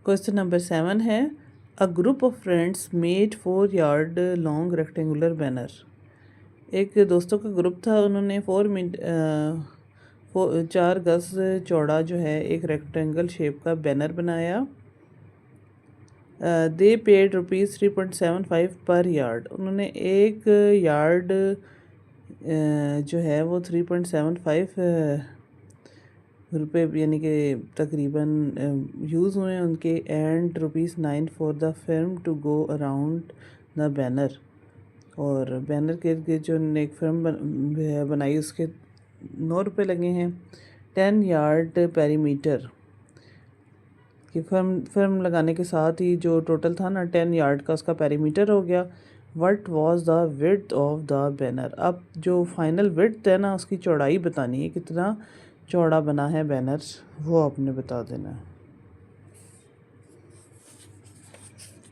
Question number 7 है, a group of friends made 4 yard long rectangular banner. एक दोस्तों का ग्रुप था, उन्होंने 4 गज चौड़ा जो है एक रेक्टेंगल शेप का बैनर बनाया। दे पेड ₹3.75 पर यार्ड। उन्होंने एक यार्ड जो है वो 3.75 रुपये यानी कि तकरीबन यूज़ हुए उनके, and ₹9 for the film to go around the banner. और बैनर के जो एक फिल्म बनाई उसके ₹9 लगे हैं। 10 यार्ड पेरीमीटर कि फिल्म लगाने के साथ ही जो टोटल था ना 10 यार्ड का उसका पेरीमीटर हो गया। What was the width of the banner. अब जो फाइनल विड्थ है ना उसकी चौड़ाई बतानी है, कितना चौड़ा बना है बैनर, वो आपने बता देना है।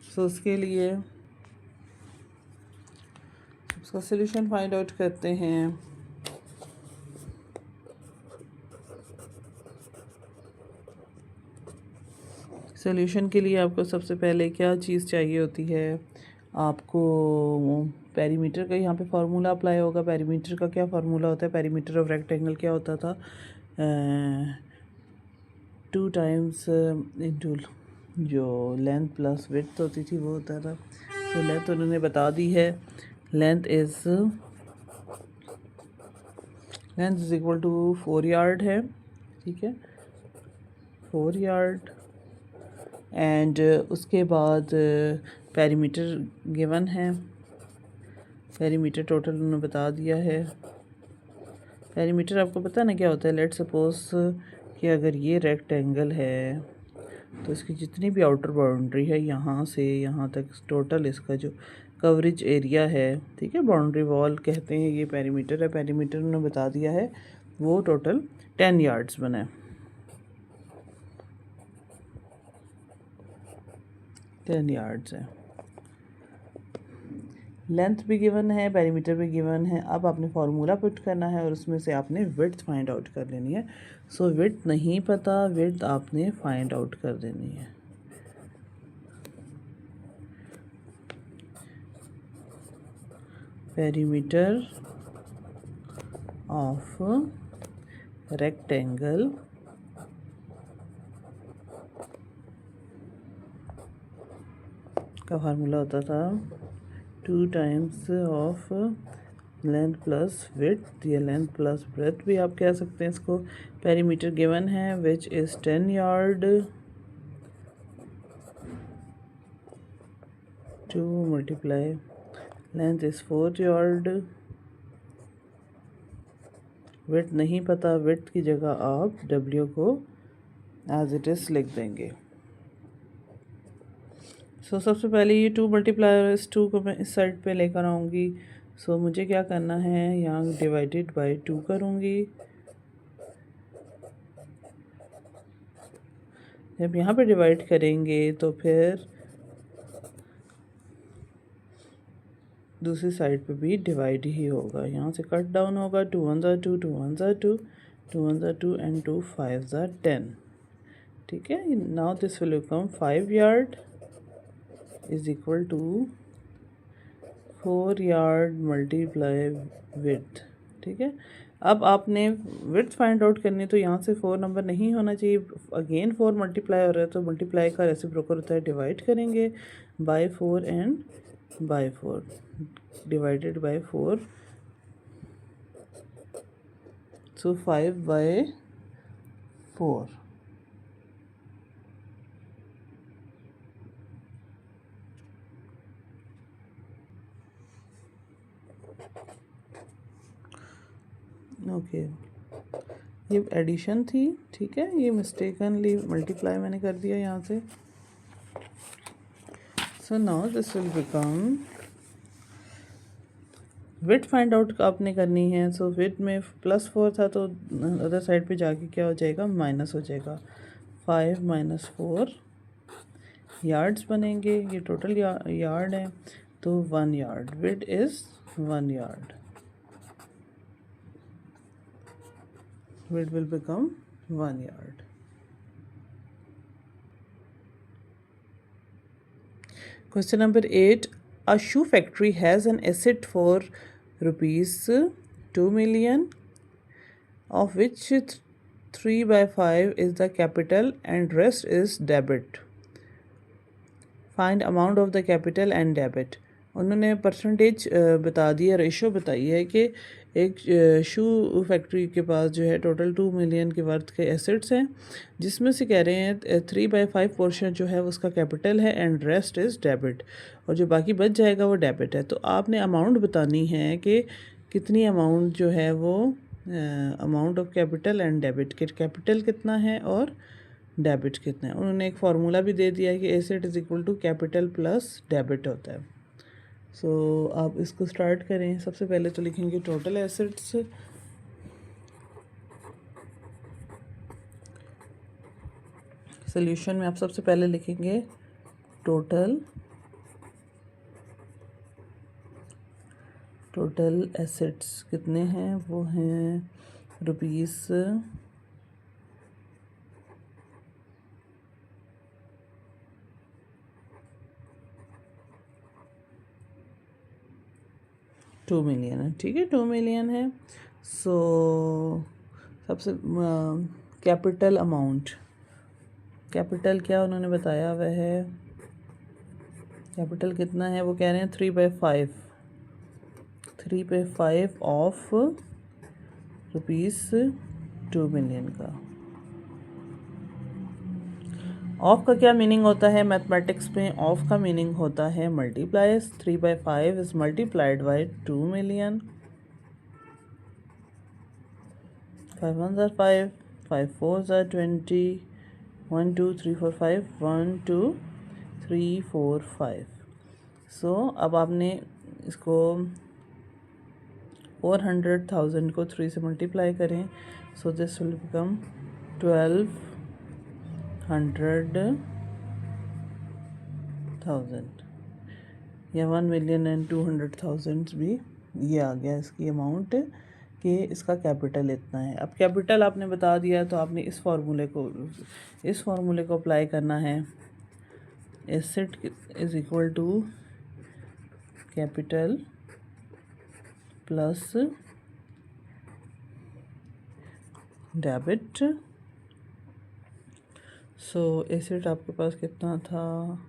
सो उसके लिए उसका सॉल्यूशन फाइंड आउट करते हैं। सॉल्यूशन के लिए आपको सबसे पहले क्या चीज़ चाहिए होती है, आपको पेरीमीटर का यहाँ पे फार्मूला अप्लाई होगा। पेरीमीटर का क्या फार्मूला होता है, पेरीमीटर ऑफ रेक्टेंगल क्या होता था, 2 टाइम्स इंटू जो लेंथ प्लस विड्थ होती थी वो होता था। तो लेंथ उन्होंने बता दी है, length is equal to 4 yard है, ठीक है, 4 यार्ड। एंड उसके बाद पेरीमीटर गिवन है, पेरीमीटर टोटल उन्होंने बता दिया है। पेरीमीटर आपको पता ना क्या होता है। लेट सपोज कि अगर ये रेक्टेंगल है तो इसकी जितनी भी आउटर बाउंड्री है यहाँ से यहाँ तक टोटल इसका जो कवरेज एरिया है, ठीक है, बाउंड्री वॉल कहते हैं, ये पेरीमीटर है। पेरीमीटर उन्होंने बता दिया है, वो टोटल 10 यार्ड्स बना है, 10 यार्ड्स है। लेंथ भी गिवन है, पेरीमीटर भी गिवन है। अब आपने फार्मूला पुट करना है और उसमें से आपने विड्थ फाइंड आउट कर लेनी है। सो विड्थ नहीं पता, विड्थ आपने फाइंड आउट कर देनी है। पेरीमीटर ऑफ रेक्टेंगल का फार्मूला होता था 2 times of length plus width, या लेंथ प्लस ब्रेथ भी आप कह सकते हैं इसको। पेरीमीटर गिवन है which is 10 yard, to multiply length is 4 yard. Width नहीं पता, विड्थ की जगह आप W को एज इट इज़ लिख देंगे। सो सबसे पहले ये 2 मल्टीप्लाई इस 2 को मैं इस साइड पे लेकर आऊँगी। सो मुझे क्या करना है, यहाँ डिवाइडेड बाय 2 करूँगी। जब यहाँ पे डिवाइड करेंगे तो फिर दूसरी साइड पे भी डिवाइड ही होगा, यहाँ से कट डाउन होगा। 2 1 ज़ा 2, 2 1 ज़ा 2, 2 1 ज़ा 2 एंड 2 5 ज़ा 10, ठीक है। Now this will become 5 yard is equal to 4 yard multiply width, ठीक है। अब आपने विड्थ फाइंड आउट करनी, तो यहाँ से 4 नंबर नहीं होना चाहिए, अगेन 4 मल्टीप्लाई हो रहा है, तो मल्टीप्लाई का रेसिप्रोकल होता है डिवाइड करेंगे by 4 and by 4, divided by 4, so 5 by 4। Okay, ये एडिशन थी, ठीक है, ये मिस्टेकनली मल्टीप्लाई मैंने कर दिया यहाँ से। So now this will become width find out आपने करनी है। सो विड्थ में +4 था तो अदर साइड पे जाके क्या हो जाएगा, माइनस हो जाएगा। 5 - 4 यार्ड्स बनेंगे, ये टोटल यार्ड है, तो 1 yard, width is 1 yard, width will become 1 yard. Question number 8. A shoe factory has an asset for rupees 2 million, of which 3/5 is the capital and rest is debit. Find amount of the capital and debit. उन्होंने percentage बता दिया, ratio बताई है कि एक शू factory के पास जो है टोटल 2 मिलियन के वर्थ के एसेट्स हैं, जिसमें से कह रहे हैं 3/5 पोर्शन जो है उसका कैपिटल है एंड रेस्ट इज़ डेबिट, और जो बाकी बच जाएगा वो डेबिट है। तो आपने अमाउंट बतानी है कि कितनी अमाउंट जो है वो amount of capital and debit के, कैपिटल कितना है और डेबिट कितना है। उन्होंने एक फार्मूला भी दे दिया है कि asset is equal to capital plus debit होता है। सो आप इसको स्टार्ट करें। सबसे पहले तो लिखेंगे टोटल एसेट्स, सोल्यूशन में आप सबसे पहले लिखेंगे टोटल एसेट्स कितने हैं, वो हैं रुपीस 2 मिलियन है। ठीक है, 2 मिलियन है। सो सबसे कैपिटल अमाउंट, कैपिटल क्या उन्होंने बताया वह है, कैपिटल कितना है वो कह रहे हैं 3/5 ऑफ रुपीस 2 मिलियन का। ऑफ का क्या मीनिंग होता है मैथमेटिक्स में? ऑफ का मीनिंग होता है multiplies. 3/5 is multiplied by 2 million. 5 1s are 5, 5 4s are 20, 1 2 3 4 5, 1 2 3 4 5। सो अब आपने इसको 400,000 को 3 से मल्टीप्लाई करें। सो दिस विल बिकम 1200,000 या 1,200,000 भी ये आ गया इसकी अमाउंट कि इसका कैपिटल इतना है। अब कैपिटल आपने बता दिया तो आपने इस फार्मूले को अप्लाई करना है। Asset is equal to capital plus debit. So asset आपके पास कितना था,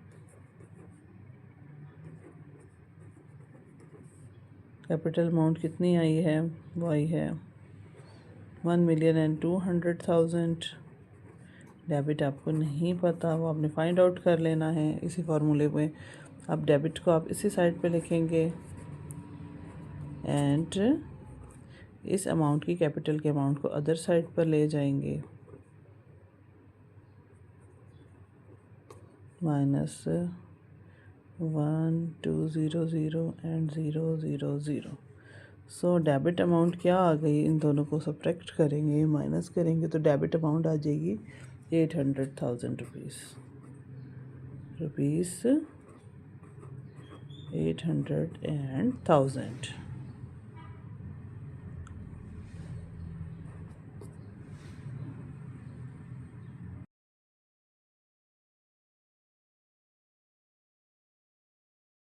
कैपिटल अमाउंट कितनी आई है, वो आई है 1,200,000। डेबिट आपको नहीं पता, वो आपने फाइंड आउट कर लेना है इसी फार्मूले में। अब डेबिट को आप इसी साइड पे लिखेंगे एंड इस अमाउंट की, कैपिटल के अमाउंट को अदर साइड पर ले जाएंगे, -1200 एंड 000। सो डेबिट अमाउंट क्या आ गई, इन दोनों को सब्ट्रैक्ट करेंगे, माइनस करेंगे तो डेबिट अमाउंट आ जाएगी 800,000 रुपीस 800,000।